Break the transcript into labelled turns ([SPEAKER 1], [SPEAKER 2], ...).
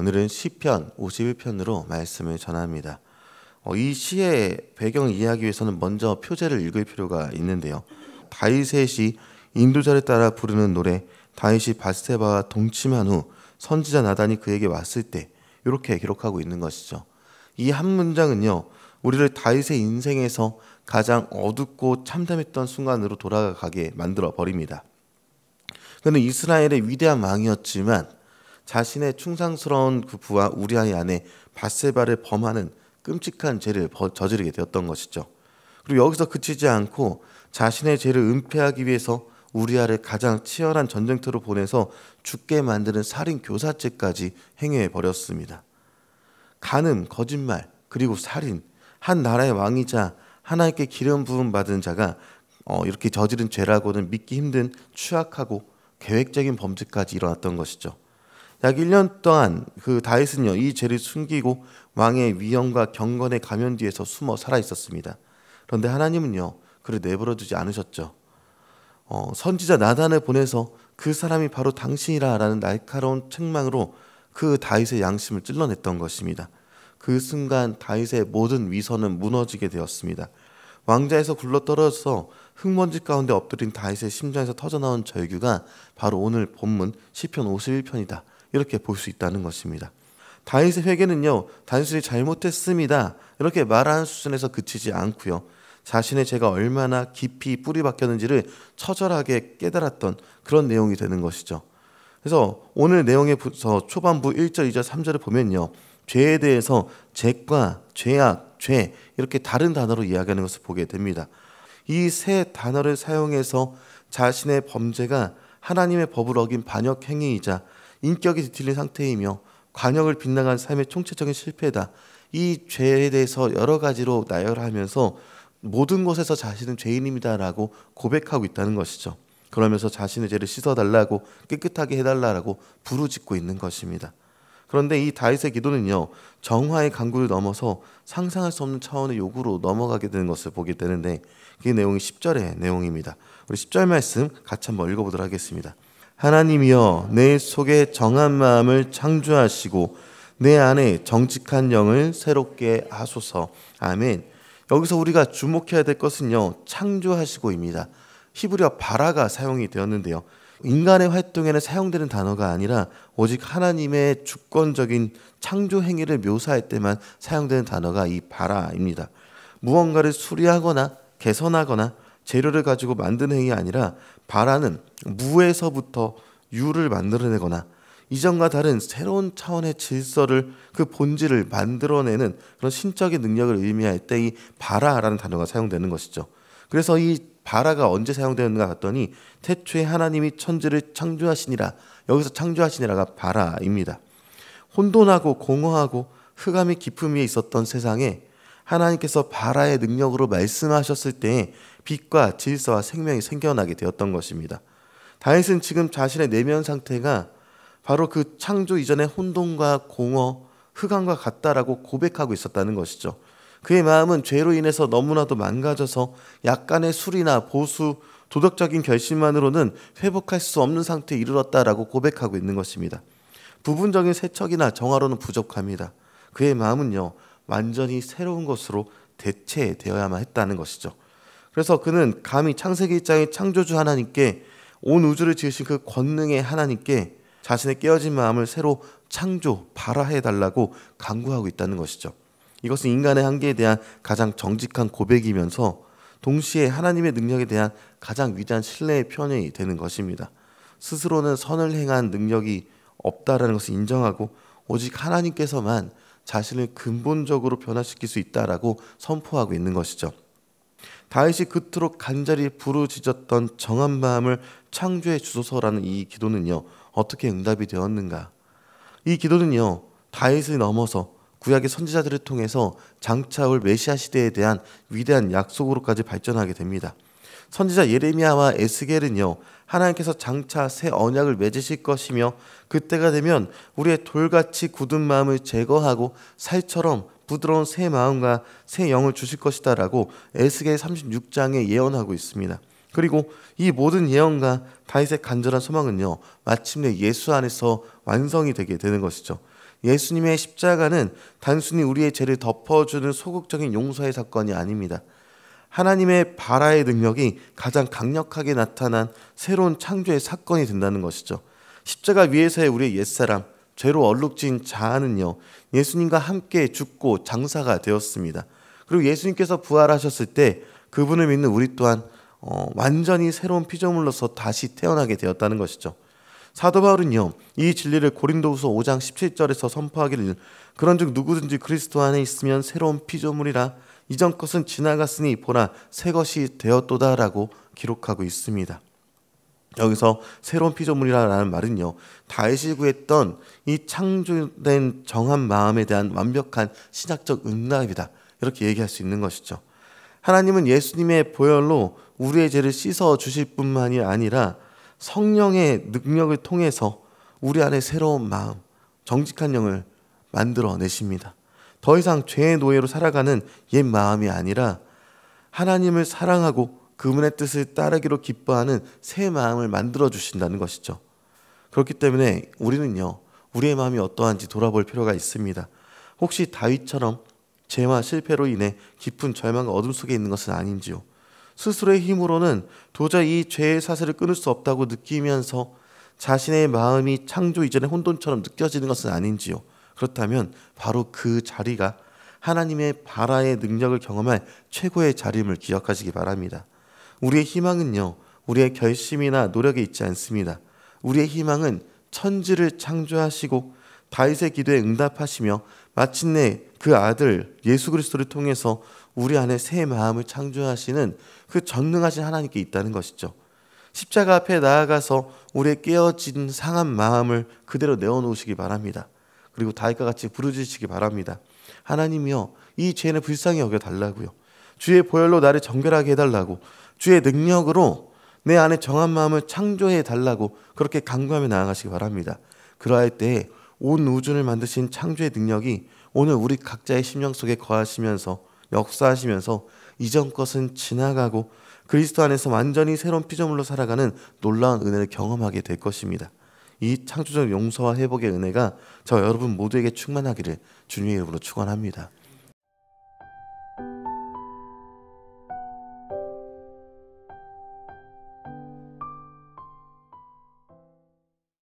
[SPEAKER 1] 오늘은 시편 51편으로 말씀을 전합니다. 이 시의 배경을 이해하기 위해서는 먼저 표제를 읽을 필요가 있는데요. 다윗의 인도자를 따라 부르는 노래, 다윗이 밧세바와 동침한 후 선지자 나단이 그에게 왔을 때, 이렇게 기록하고 있는 것이죠. 이 한 문장은요, 우리를 다윗의 인생에서 가장 어둡고 참담했던 순간으로 돌아가게 만들어 버립니다. 그는 이스라엘의 위대한 왕이었지만 자신의 충성스러운 그 부하 우리아의 아내 밧세바를 범하는 끔찍한 죄를 저지르게 되었던 것이죠. 그리고 여기서 그치지 않고 자신의 죄를 은폐하기 위해서 우리아를 가장 치열한 전쟁터로 보내서 죽게 만드는 살인 교사죄까지 행해 버렸습니다. 간음, 거짓말, 그리고 살인, 한 나라의 왕이자 하나님께 기름 부음 받은 자가 이렇게 저지른 죄라고는 믿기 힘든 추악하고 계획적인 범죄까지 일어났던 것이죠. 약 1년 동안 그 다윗은요, 이 죄를 숨기고 왕의 위엄과 경건의 가면 뒤에서 숨어 살아 있었습니다. 그런데 하나님은요, 그를 내버려 두지 않으셨죠. 선지자 나단을 보내서 그 사람이 바로 당신이라라는 날카로운 책망으로 그 다윗의 양심을 찔러냈던 것입니다. 그 순간 다윗의 모든 위선은 무너지게 되었습니다. 왕자에서 굴러떨어져서 흙먼지 가운데 엎드린 다윗의 심장에서 터져나온 절규가 바로 오늘 본문 시편 51편이다. 이렇게 볼 수 있다는 것입니다. 다윗의 회개는요, 단순히 잘못했습니다, 이렇게 말하는 수준에서 그치지 않고요, 자신의 죄가 얼마나 깊이 뿌리 박혔는지를 처절하게 깨달았던 그런 내용이 되는 것이죠. 그래서 오늘 내용에서 초반부 1절, 2절, 3절을 보면요, 죄에 대해서 죄과 죄악, 죄 이렇게 다른 단어로 이야기하는 것을 보게 됩니다. 이 세 단어를 사용해서 자신의 범죄가 하나님의 법을 어긴 반역 행위이자 인격이 뒤틀린 상태이며 관역을 빗나간 삶의 총체적인 실패다, 이 죄에 대해서 여러 가지로 나열하면서 모든 것에서 자신은 죄인입니다라고 고백하고 있다는 것이죠. 그러면서 자신의 죄를 씻어달라고, 깨끗하게 해달라고 부르짖고 있는 것입니다. 그런데 이 다윗의 기도는요, 정화의 강구를 넘어서 상상할 수 없는 차원의 요구로 넘어가게 되는 것을 보게 되는데, 그 내용이 10절의 내용입니다. 우리 10절 말씀 같이 한번 읽어보도록 하겠습니다. 하나님이여, 내 속에 정한 마음을 창조하시고 내 안에 정직한 영을 새롭게 하소서. 아멘. 여기서 우리가 주목해야 될 것은요, 창조하시고입니다. 히브리어 바라가 사용이 되었는데요, 인간의 활동에는 사용되는 단어가 아니라 오직 하나님의 주권적인 창조 행위를 묘사할 때만 사용되는 단어가 이 바라입니다. 무언가를 수리하거나 개선하거나 재료를 가지고 만드는 행위가 아니라 바라는 무에서부터 유를 만들어내거나 이전과 다른 새로운 차원의 질서를, 그 본질을 만들어내는 그런 신적인 능력을 의미할 때 이 바라라는 단어가 사용되는 것이죠. 그래서 이 바라가 언제 사용되는가 봤더니 태초에 하나님이 천지를 창조하시니라, 여기서 창조하시니라가 바라입니다. 혼돈하고 공허하고 흑암이 깊음 위에 있었던 세상에 하나님께서 바라의 능력으로 말씀하셨을 때 빛과 질서와 생명이 생겨나게 되었던 것입니다. 다윗은 지금 자신의 내면 상태가 바로 그 창조 이전의 혼돈과 공허, 흑암과 같다라고 고백하고 있었다는 것이죠. 그의 마음은 죄로 인해서 너무나도 망가져서 약간의 술이나 보수, 도덕적인 결심만으로는 회복할 수 없는 상태에 이르렀다라고 고백하고 있는 것입니다. 부분적인 세척이나 정화로는 부족합니다. 그의 마음은요, 완전히 새로운 것으로 대체되어야만 했다는 것이죠. 그래서 그는 감히 창세기 1장의 창조주 하나님께, 온 우주를 지으신 그 권능의 하나님께 자신의 깨어진 마음을 새로 창조, 발화해달라고 간구하고 있다는 것이죠. 이것은 인간의 한계에 대한 가장 정직한 고백이면서 동시에 하나님의 능력에 대한 가장 위대한 신뢰의 표현이 되는 것입니다. 스스로는 선을 행한 능력이 없다라는 것을 인정하고 오직 하나님께서만 자신을 근본적으로 변화시킬 수 있다라고 선포하고 있는 것이죠. 다윗이 그토록 간절히 부르짖었던 정한 마음을 창조해 주소서라는 이 기도는요, 어떻게 응답이 되었는가? 이 기도는요, 다윗을 넘어서 구약의 선지자들을 통해서 장차 올 메시아 시대에 대한 위대한 약속으로까지 발전하게 됩니다. 선지자 예레미야와 에스겔은요, 하나님께서 장차 새 언약을 맺으실 것이며 그때가 되면 우리의 돌같이 굳은 마음을 제거하고 살처럼 부드러운 새 마음과 새 영을 주실 것이다 라고 에스겔 36장에 예언하고 있습니다. 그리고 이 모든 예언과 다윗의 간절한 소망은요, 마침내 예수 안에서 완성이 되게 되는 것이죠. 예수님의 십자가는 단순히 우리의 죄를 덮어주는 소극적인 용서의 사건이 아닙니다. 하나님의 발아의 능력이 가장 강력하게 나타난 새로운 창조의 사건이 된다는 것이죠. 십자가 위에서의 우리의 옛사람, 죄로 얼룩진 자아는요, 예수님과 함께 죽고 장사가 되었습니다. 그리고 예수님께서 부활하셨을 때 그분을 믿는 우리 또한 완전히 새로운 피조물로서 다시 태어나게 되었다는 것이죠. 사도 바울은요, 이 진리를 고린도후서 5장 17절에서 선포하기를, 그런즉 누구든지 그리스도 안에 있으면 새로운 피조물이라, 이전 것은 지나갔으니 보라 새 것이 되었도다라고 기록하고 있습니다. 여기서 새로운 피조물이라는 말은요, 다윗이 구했던 이 창조된 정한 마음에 대한 완벽한 신학적 응답이다, 이렇게 얘기할 수 있는 것이죠. 하나님은 예수님의 보혈로 우리의 죄를 씻어 주실 뿐만이 아니라 성령의 능력을 통해서 우리 안에 새로운 마음, 정직한 영을 만들어내십니다. 더 이상 죄의 노예로 살아가는 옛 마음이 아니라 하나님을 사랑하고 그분의 뜻을 따르기로 기뻐하는 새 마음을 만들어 주신다는 것이죠. 그렇기 때문에 우리는요, 우리의 마음이 어떠한지 돌아볼 필요가 있습니다. 혹시 다윗처럼 죄와 실패로 인해 깊은 절망과 어둠 속에 있는 것은 아닌지요? 스스로의 힘으로는 도저히 이 죄의 사슬을 끊을 수 없다고 느끼면서 자신의 마음이 창조 이전의 혼돈처럼 느껴지는 것은 아닌지요? 그렇다면 바로 그 자리가 하나님의 발아의 능력을 경험할 최고의 자리임을 기억하시기 바랍니다. 우리의 희망은요, 우리의 결심이나 노력에 있지 않습니다. 우리의 희망은 천지를 창조하시고 다윗의 기도에 응답하시며 마침내 그 아들 예수 그리스도를 통해서 우리 안에 새 마음을 창조하시는 그 전능하신 하나님께 있다는 것이죠. 십자가 앞에 나아가서 우리의 깨어진 상한 마음을 그대로 내어놓으시기 바랍니다. 그리고 다윗과 같이 부르짖으시기 바랍니다. 하나님이여, 이 죄는 불쌍히 여겨달라고요. 주의 보혈로 나를 정결하게 해달라고, 주의 능력으로 내 안에 정한 마음을 창조해달라고 그렇게 간구하며 나아가시기 바랍니다. 그러할 때 온 우주를 만드신 창조의 능력이 오늘 우리 각자의 심령 속에 거하시면서 역사하시면서 이전 것은 지나가고 그리스도 안에서 완전히 새로운 피조물로 살아가는 놀라운 은혜를 경험하게 될 것입니다. 이 창조적 용서와 회복의 은혜가 저 여러분 모두에게 충만하기를 주님의 이름으로 축원합니다.